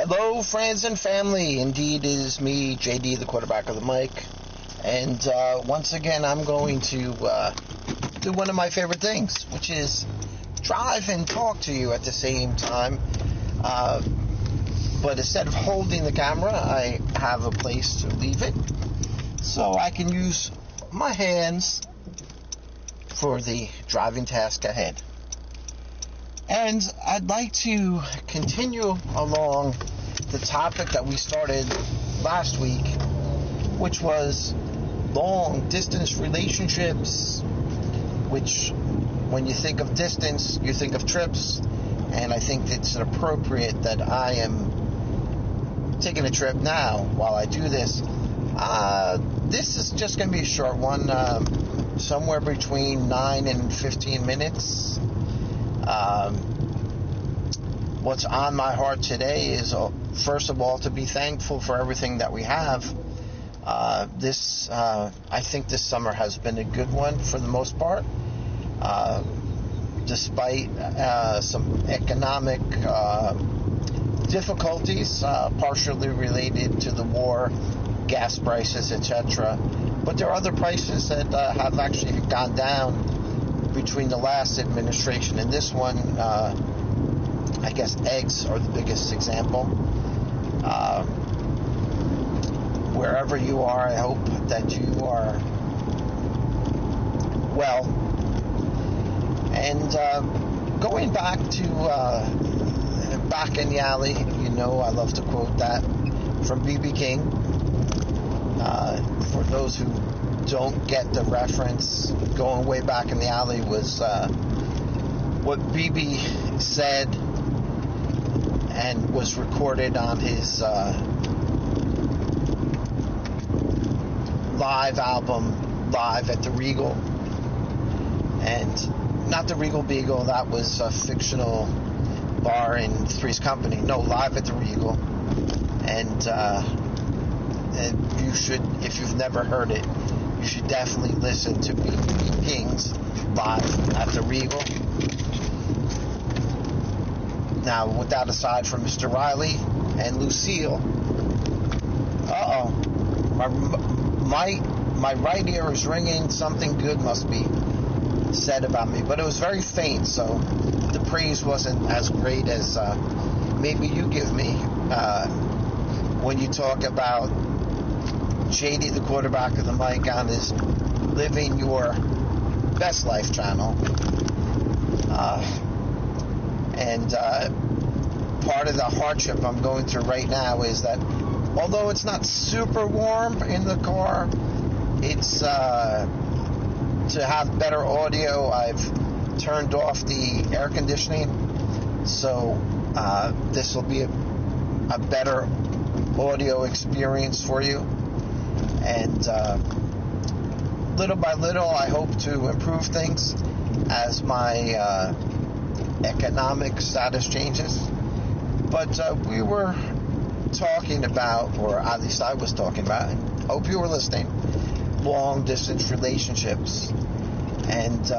Hello, friends and family. Indeed, it is me, JD, the quarterback of the mic. And once again, I'm going to do one of my favorite things, which is drive and talk to you at the same time. But instead of holding the camera, I have a place to leave it so I can use my hands for the driving task ahead. And I'd like to continue along the topic that we started last week, which was long distance relationships, which when you think of distance, you think of trips, and I think it's appropriate that I am taking a trip now while I do this. This is just going to be a short one, somewhere between 9 and 15 minutes. What's on my heart today is, first of all, to be thankful for everything that we have. I think this summer has been a good one for the most part, despite some economic difficulties, partially related to the war, gas prices, etc. But there are other prices that have actually gone down between the last administration and this one. I guess eggs are the biggest example. Wherever you are, I hope that you are well. And going back to Back in the Alley, you know I love to quote that from B.B. King. For those who don't get the reference, going way back in the alley was what B.B. said and was recorded on his live album, Live at the Regal. And not the Regal Beagle, that was a fictional bar in Three's Company. No, Live at the Regal. And you should, if you've never heard it, you should definitely listen to B.B. King's Live at the Regal. Now, with that aside from Mr. Riley and Lucille, my right ear is ringing. Something good must be said about me, but it was very faint, so the praise wasn't as great as maybe you give me when you talk about JD, the quarterback of the mic, on his Living Your Best Life channel. And part of the hardship I'm going through right now is that although it's not super warm in the car, it's to have better audio, I've turned off the air conditioning, so this will be a better audio experience for you. And little by little, I hope to improve things as my economic status changes. But we were talking about, or at least I was talking about, and hope you were listening, long distance relationships. And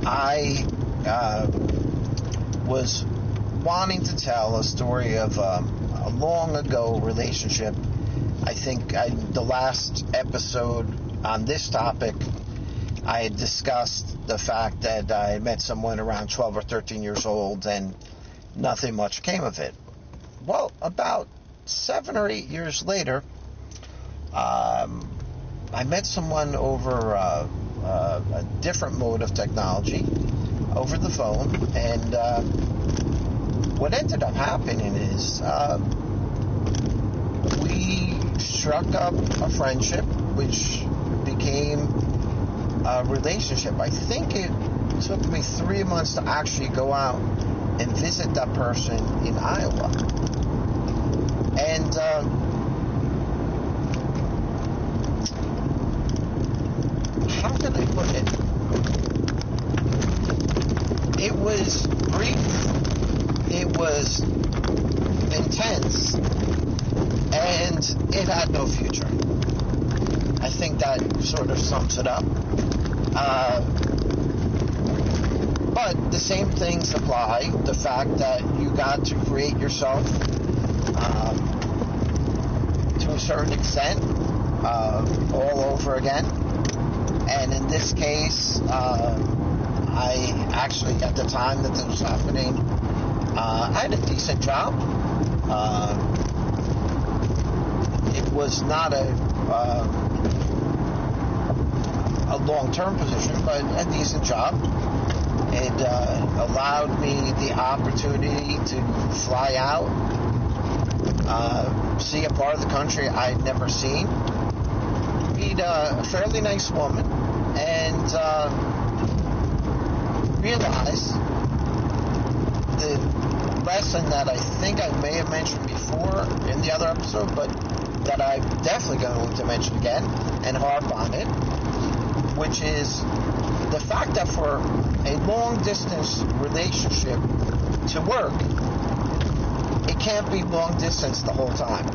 I was wanting to tell a story of a long ago relationship. I think the last episode on this topic, I had discussed the fact that I met someone around 12 or 13 years old and nothing much came of it. Well, about 7 or 8 years later, I met someone over a different mode of technology, over the phone, and what ended up happening is we struck up a friendship, which became a relationship. I think it took me 3 months to actually go out and visit that person in Iowa. And how can I put it? It was brief, it was intense, and it had no future. I think that sort of sums it up. But the same things apply. The fact that you got to create yourself to a certain extent all over again. And in this case, I actually, at the time that this was happening, I had a decent job. It was not a long-term position, but a decent job. It allowed me the opportunity to fly out, see a part of the country I'd never seen, meet a fairly nice woman, and realize the lesson that I think I may have mentioned before in the other episode, but that I'm definitely going to mention again and harp on it, which is the fact that for a long-distance relationship to work, it can't be long-distance the whole time.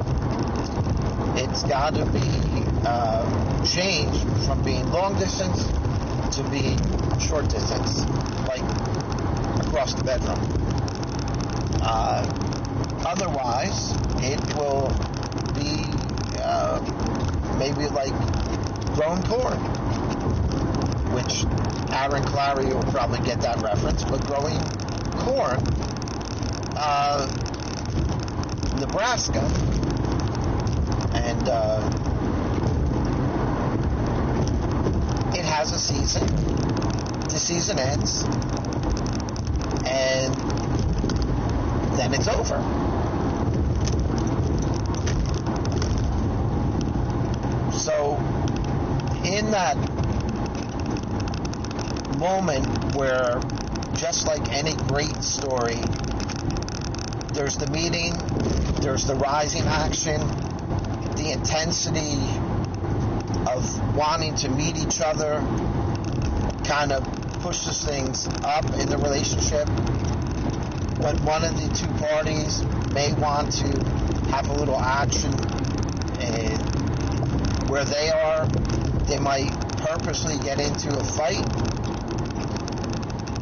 It's got to be changed from being long-distance to being short-distance, like across the bedroom. Otherwise, it will be maybe like grown corn, which Aaron Clary will probably get that reference, but growing corn, Nebraska, and it has a season. The season ends, and then it's over. So, in that moment where, just like any great story, there's the meeting, there's the rising action, the intensity of wanting to meet each other kind of pushes things up in the relationship. When one of the two parties may want to have a little action where they are, they might purposely get into a fight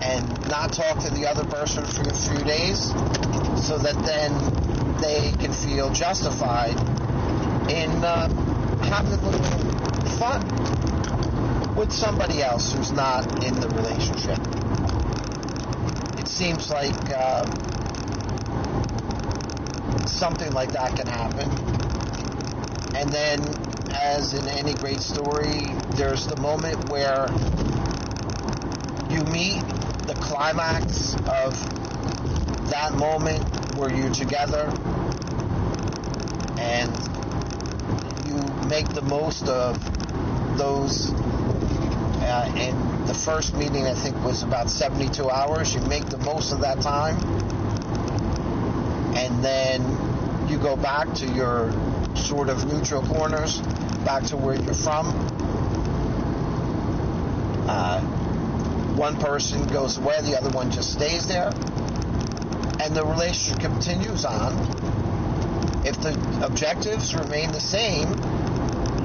and not talk to the other person for a few days, so that then they can feel justified in having a little fun with somebody else who's not in the relationship. It seems like something like that can happen. And then, as in any great story, there's the moment where you meet the climax of that moment where you're together and you make the most of those. In the first meeting, I think, was about 72 hours. You make the most of that time, and then you go back to your sort of neutral corners, back to where you're from. One person goes away, the other one just stays there, and the relationship continues on. If the objectives remain the same,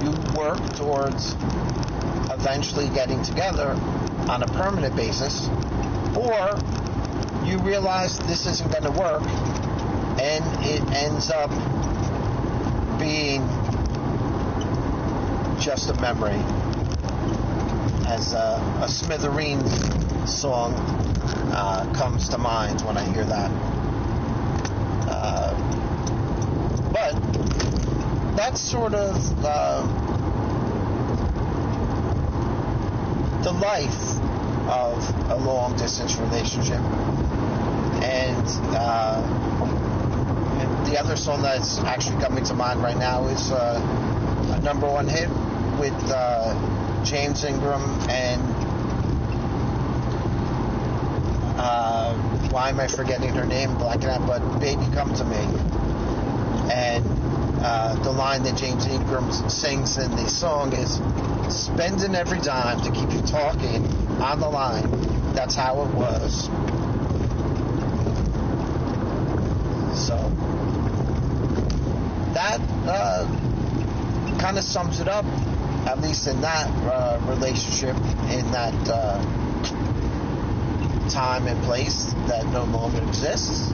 you work towards eventually getting together on a permanent basis, or you realize this isn't going to work, and it ends up being just a memory. As a Smithereens song comes to mind when I hear that. But that's sort of the life of a long-distance relationship. And the other song that's actually coming to mind right now is a number one hit with James Ingram and why am I forgetting her name, blacking out, but Baby Come to Me. And the line that James Ingram sings in the song is, spending every dime to keep you talking on the line, that's how it was. So that kind of sums it up, at least in that relationship, in that time and place that no longer exists.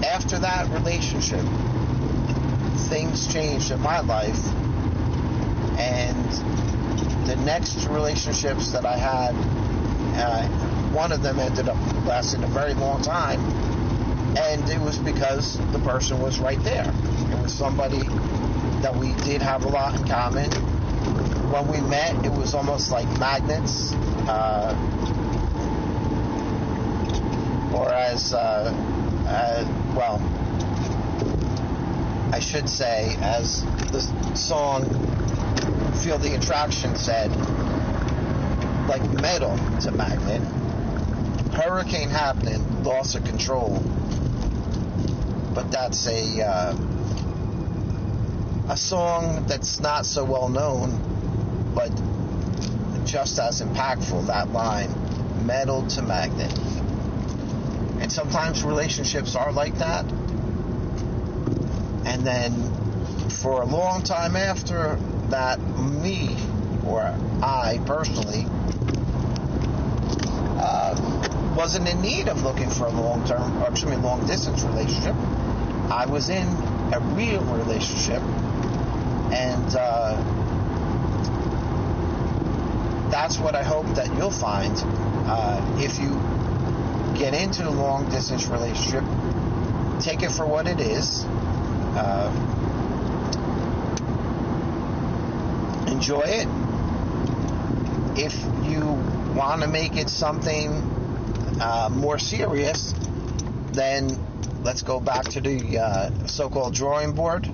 After that relationship, things changed in my life, and the next relationships that I had, one of them ended up lasting a very long time, and it was because the person was right there. It was somebody that we did have a lot in common. When we met, it was almost like magnets, or as well, I should say, as the song Feel the Attraction said, like metal to magnet. Hurricane happening, loss of control. But that's a song that's not so well known, but just as impactful, that line, metal to magnet. And sometimes relationships are like that. And then for a long time after that, me, or I personally, wasn't in need of looking for a long distance relationship. I was in a real relationship, and that's what I hope that you'll find. If you get into a long distance relationship, take it for what it is. Enjoy it. If you want to make it something more serious, then let's go back to the so-called drawing board.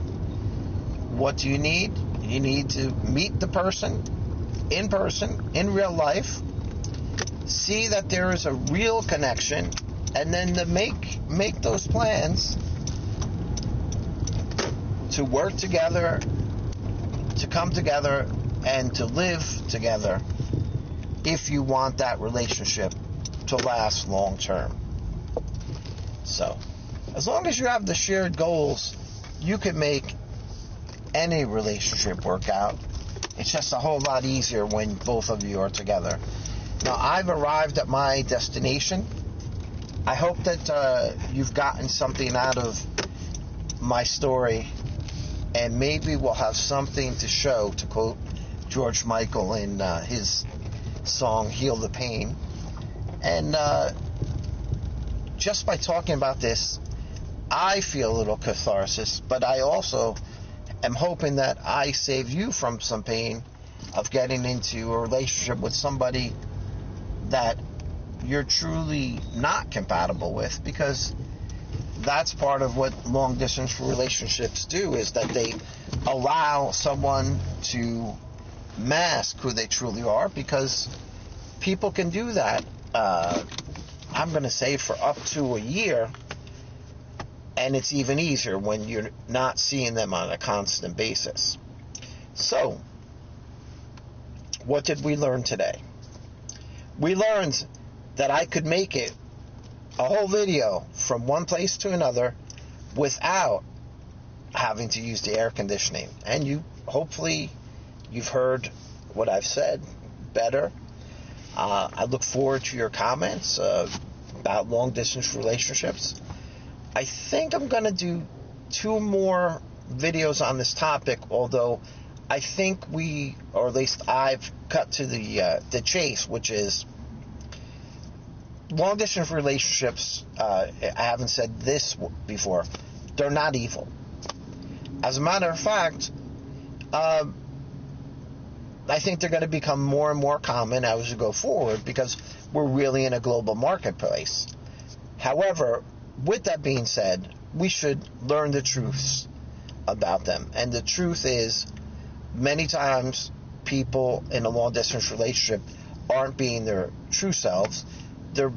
What do you need? You need to meet the person, in real life, see that there is a real connection, and then to make those plans to work together, to come together, and to live together if you want that relationship to last long term. So, as long as you have the shared goals, you can make any relationship work out. It's just a whole lot easier when both of you are together. Now, I've arrived at my destination. I hope that you've gotten something out of my story, and maybe we'll have something to show, to quote George Michael in his song Heal the Pain. And just by talking about this, I feel a little catharsis, but I also am hoping that I save you from some pain of getting into a relationship with somebody that you're truly not compatible with, because that's part of what long distance relationships do, is that they allow someone to mask who they truly are, because people can do that, I'm going to say, for up to a year, and it's even easier when you're not seeing them on a constant basis. So, what did we learn today? We learned that I could make it a whole video from one place to another without having to use the air conditioning. And hopefully you've heard what I've said better. I look forward to your comments about long distance relationships. I think I'm going to do 2 more videos on this topic, although I think or at least I've cut to the chase, which is long distance relationships. I haven't said this before. They're not evil. As a matter of fact, I think they're going to become more and more common as we go forward, because we're really in a global marketplace. However, with that being said, we should learn the truths about them. And the truth is, many times people in a long distance relationship aren't being their true selves. They're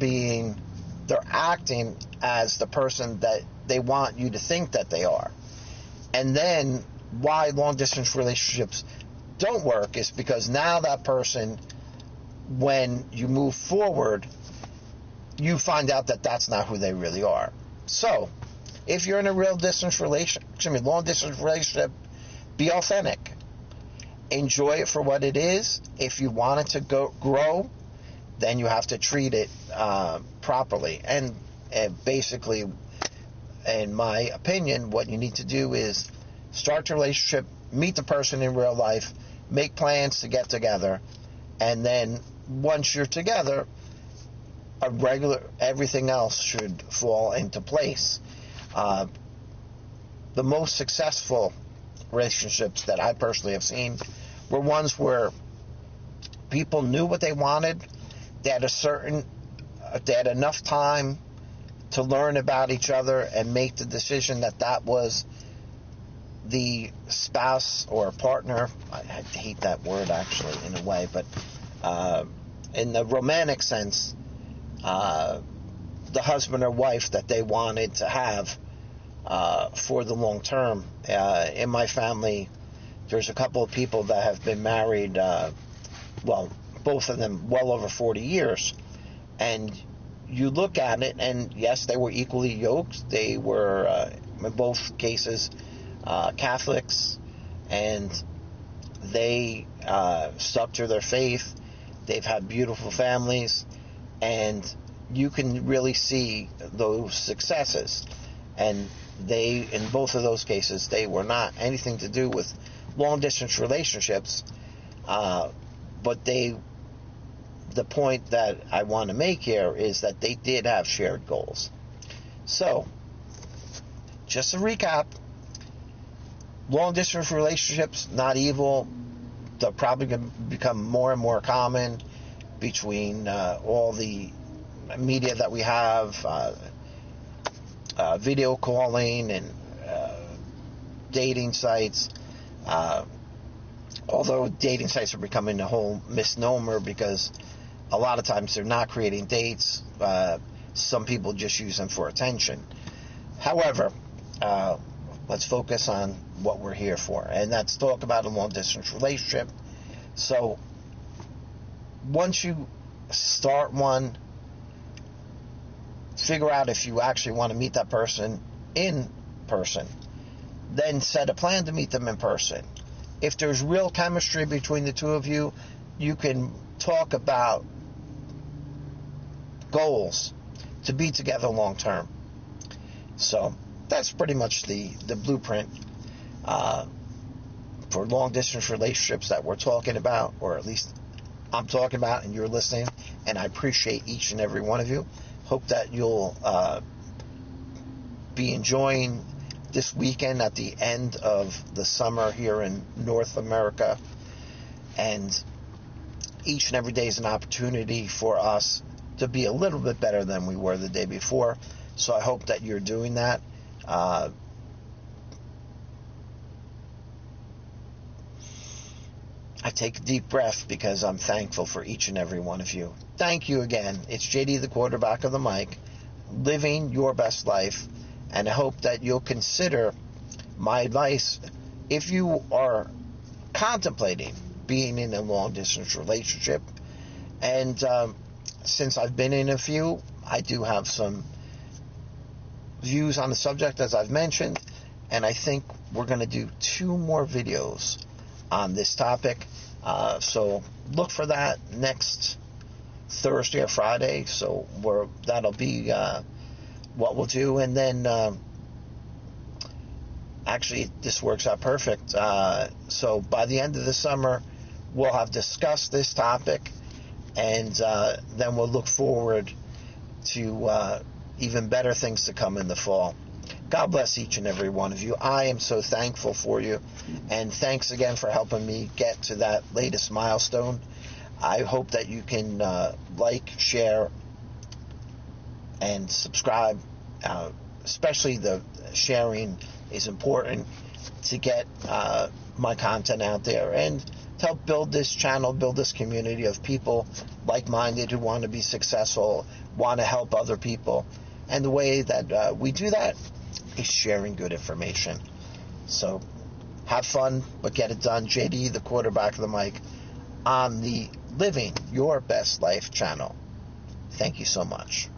acting as the person that they want you to think that they are. And then why long distance relationships don't work is because now that person, when you move forward, you find out that that's not who they really are. So, if you're in a long distance relationship, be authentic. enjoy it for what it is. If you want it to grow, then you have to treat it properly. And basically, in my opinion, what you need to do is start the relationship, meet the person in real life, make plans to get together, and then once you're together, everything else should fall into place. The most successful relationships that I personally have seen were ones where people knew what they wanted. They had enough time to learn about each other and make the decision that was the spouse or partner. I hate that word actually in a way, but in the romantic sense, the husband or wife that they wanted to have for the long term. In my family, there's a couple of people that have been married, both of them well over 40 years. And you look at it, and yes, they were equally yoked. They were, in both cases, Catholics, and they stuck to their faith. They've had beautiful families, and you can really see those successes. And in both of those cases, they were not anything to do with long-distance relationships, but the point that I want to make here is that they did have shared goals. So, just to recap, long-distance relationships, not evil. They're probably going to become more and more common between all the media that we have, video calling and dating sites. Although dating sites are becoming a whole misnomer because a lot of times they're not creating dates. Some people just use them for attention. However, let's focus on what we're here for, and that's talk about a long-distance relationship. So once you start one, figure out if you actually want to meet that person in person. Then set a plan to meet them in person. If there's real chemistry between the two of you, you can talk about goals to be together long term. So that's pretty much the blueprint for long distance relationships that we're talking about, or at least I'm talking about, and you're listening. And I appreciate each and every one of you. Hope that you'll be enjoying this weekend at the end of the summer here in North America. And each and every day is an opportunity for us to be a little bit better than we were the day before. So I hope that you're doing that. I take a deep breath because I'm thankful for each and every one of you. Thank you again. It's JD, the quarterback of the mic, living your best life. And I hope that you'll consider my advice if you are contemplating being in a long-distance relationship. And since I've been in a few, I do have some views on the subject, as I've mentioned. And I think we're going to do 2 more videos on this topic. So look for that next Thursday or Friday. So that'll be what we'll do. And then actually this works out perfect. So by the end of the summer, we'll have discussed this topic, and then we'll look forward to even better things to come in the fall. God bless each and every one of you. I am so thankful for you, and thanks again for helping me get to that latest milestone. I hope that you can like, share, and subscribe. Especially the sharing is important to get my content out there and to help build this channel, build this community of people like-minded who want to be successful, want to help other people. And the way that we do that is sharing good information. So have fun, but get it done. JD, the quarterback of the mic, on the Living Your Best Life channel. Thank you so much.